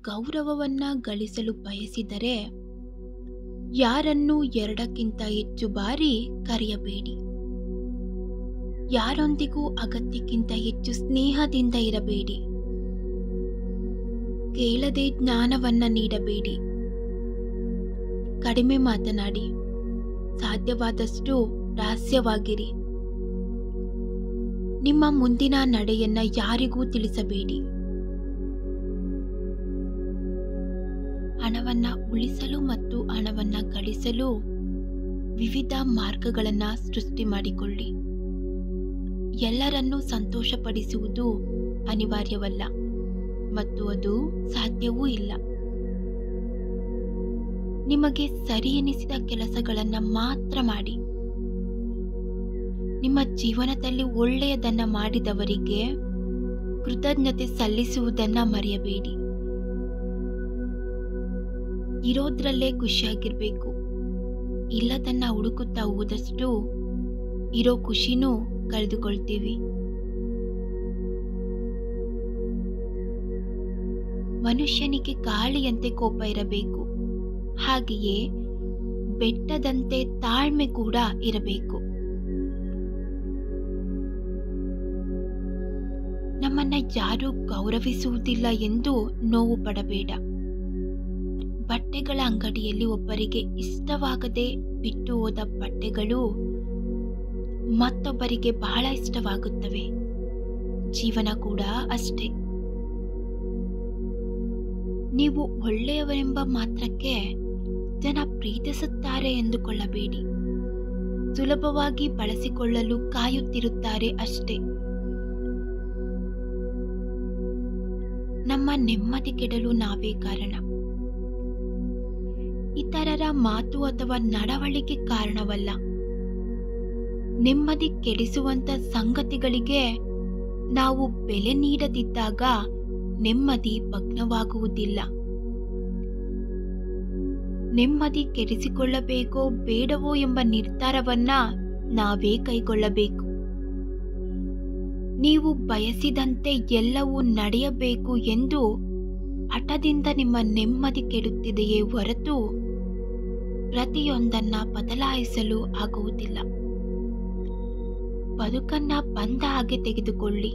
ಗೌರವವನ್ನ ಗಳಿಸಲು ಬಯಸಿದರೆ ಯಾರನ್ನೂ ಎರಡಕ್ಕಿಂತ ಹೆಚ್ಚು ಬಾರಿ ಕರೆಯಬೇಡಿ. ಯಾರೊಂದಿಗೂ ಅಗತ್ಯಕ್ಕಿಂತ ಹೆಚ್ಚು ಸ್ನೇಹದಿಂದ ಇರಬೇಡಿ. ಕೇಳದೆ ಜ್ಞಾನವನ್ನ ನೀಡಬೇಡಿ. ಕಡಿಮೆ ಮಾತನಾಡಿ. ಸಾಧ್ಯವಾದಷ್ಟು ರಹಸ್ಯವಾಗಿರಿ. ನಿಮ್ಮ ಮುಂದಿನ ನಡೆಯನ್ನ ಯಾರಿಗೂ ತಿಳಿಸಬೇಡಿ. ಹಣವನ್ನ ಉಳಿಸಲು ಮತ್ತು ಹಣವನ್ನ ಗಳಿಸಲು ವಿವಿಧ ಮಾರ್ಗಗಳನ್ನ ಸೃಷ್ಟಿ ಮಾಡಿಕೊಳ್ಳಿ. ಎಲ್ಲರನ್ನೂ ಸಂತೋಷಪಡಿಸುವುದು ಅನಿವಾರ್ಯವಲ್ಲ ಮತ್ತು ಅದು ಸಾಧ್ಯವೂ ಇಲ್ಲ. ನಿಮಗೆ ಸರಿ ಎನಿಸಿದ ಕೆಲಸಗಳನ್ನ ಮಾತ್ರ ಮಾಡಿ. ನಿಮ್ಮ ಜೀವನದಲ್ಲಿ ಒಳ್ಳೆಯದನ್ನ ಮಾಡಿದವರಿಗೆ ಕೃತಜ್ಞತೆ ಸಲ್ಲಿಸುವುದನ್ನ ಮರೆಯಬೇಡಿ. ಇರೋದ್ರಲ್ಲೇ ಖುಷಿಯಾಗಿರ್ಬೇಕು. ಇಲ್ಲದನ್ನ ಹುಡುಕುತ್ತಾ ಹೋದಷ್ಟು ಇರೋ ಖುಷಿನೂ ಕಳೆದುಕೊಳ್ತೀವಿ. ಮನುಷ್ಯನಿಗೆ ಗಾಳಿಯಂತೆ ಕೋಪ ಇರಬೇಕು, ಹಾಗೆಯೇ ಬೆಟ್ಟದಂತೆ ತಾಳ್ಮೆ ಕೂಡ ಇರಬೇಕು. ನಮ್ಮನ್ನ ಯಾರೂ ಗೌರವಿಸುವುದಿಲ್ಲ ಎಂದು ನೋವು ಪಡಬೇಡ. ಬಟ್ಟೆಗಳ ಅಂಗಡಿಯಲ್ಲಿ ಒಬ್ಬರಿಗೆ ಇಷ್ಟವಾಗದೆ ಬಿಟ್ಟು ಹೋದ ಬಟ್ಟೆಗಳು ಮತ್ತೊಬ್ಬರಿಗೆ ಬಹಳ ಇಷ್ಟವಾಗುತ್ತವೆ. ಜೀವನ ಕೂಡ ಅಷ್ಟೇ. ನೀವು ಒಳ್ಳೆಯವರೆಂಬ ಮಾತ್ರಕ್ಕೆ ಜನ ಪ್ರೀತಿಸುತ್ತಾರೆ ಎಂದುಕೊಳ್ಳಬೇಡಿ. ಸುಲಭವಾಗಿ ಬಳಸಿಕೊಳ್ಳಲು ಕಾಯುತ್ತಿರುತ್ತಾರೆ ಅಷ್ಟೇ. ನಮ್ಮ ನೆಮ್ಮದಿ ಕೆಡಲು ನಾವೇ ಕಾರಣ. ಇತರರ ಮಾತು ಅಥವಾ ನಡವಳಿಕೆ ಕಾರಣವಲ್ಲ. ನೆಮ್ಮದಿ ಕೆಡಿಸುವಂತ ಸಂಗತಿಗಳಿಗೆ ನಾವು ಬೆಲೆ ನೀಡದಿದ್ದಾಗ ನೆಮ್ಮದಿ ಭಗ್ನವಾಗುವುದಿಲ್ಲ. ನೆಮ್ಮದಿ ಕೆಡಿಸಿಕೊಳ್ಳಬೇಕೋ ಬೇಡವೋ ಎಂಬ ನಿರ್ಧಾರವನ್ನ ನಾವೇ ಕೈಗೊಳ್ಳಬೇಕು. ನೀವು ಬಯಸಿದಂತೆ ಎಲ್ಲವೂ ನಡೆಯಬೇಕು ಎಂದು ಹಠದಿಂದ ನಿಮ್ಮ ನೆಮ್ಮದಿ ಕೆಡುತ್ತಿದೆಯೇ ಹೊರತು ಪ್ರತಿಯೊಂದನ್ನ ಬದಲಾಯಿಸಲು ಆಗುವುದಿಲ್ಲ. ಬದುಕನ್ನ ಬಂದ ಹಾಗೆ ತೆಗೆದುಕೊಳ್ಳಿ.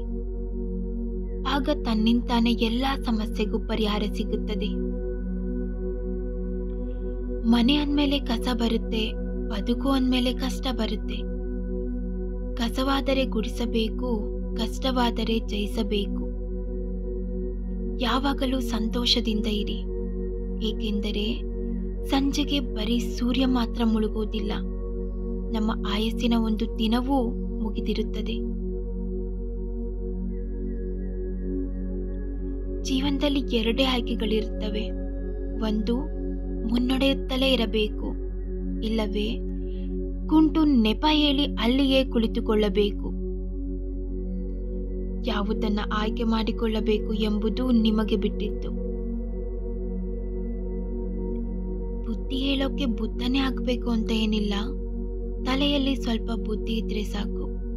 ಆಗ ತನ್ನಿಂತಾನೆ ಎಲ್ಲ ಸಮಸ್ಯೆಗೂ ಪರಿಹಾರ ಸಿಗುತ್ತದೆ. ಮನೆ ಅಂದ್ಮೇಲೆ ಕಸ ಬರುತ್ತೆ, ಬದುಕು ಅಂದ್ಮೇಲೆ ಕಷ್ಟ ಬರುತ್ತೆ. ಕಸವಾದರೆ ಗುಡಿಸಬೇಕು, ಕಷ್ಟವಾದರೆ ಜಯಿಸಬೇಕು. ಯಾವಾಗಲೂ ಸಂತೋಷದಿಂದ ಇರಿ, ಏಕೆಂದರೆ ಸಂಜೆಗೆ ಬರೀ ಸೂರ್ಯ ಮಾತ್ರ ಮುಳುಗುವುದಿಲ್ಲ, ನಮ್ಮ ಆಯಸ್ಸಿನ ಒಂದು ದಿನವೂ ಮುಗಿದಿರುತ್ತದೆ. ಜೀವನದಲ್ಲಿ ಎರಡೇ ಆಯ್ಕೆಗಳಿರುತ್ತವೆ. ಒಂದು, ಮುನ್ನಡೆಯುತ್ತಲೇ ಇರಬೇಕು, ಇಲ್ಲವೇ ಕುಂಟು ನೆಪ ಹೇಳಿ ಅಲ್ಲಿಯೇ ಕುಳಿತುಕೊಳ್ಳಬೇಕು. ಯಾವುದನ್ನ ಆಯ್ಕೆ ಮಾಡಿಕೊಳ್ಳಬೇಕು ಎಂಬುದು ನಿಮಗೆ ಬಿಟ್ಟಿತ್ತು. ಬುದ್ಧಿ ಹೇಳೋಕೆ ಬುದ್ಧನೇ ಆಗ್ಬೇಕು ಅಂತ ಏನಿಲ್ಲ. ತಲೆಯಲ್ಲಿ ಸ್ವಲ್ಪ ಬುದ್ಧಿ ಇದ್ರೆ ಸಾಕು.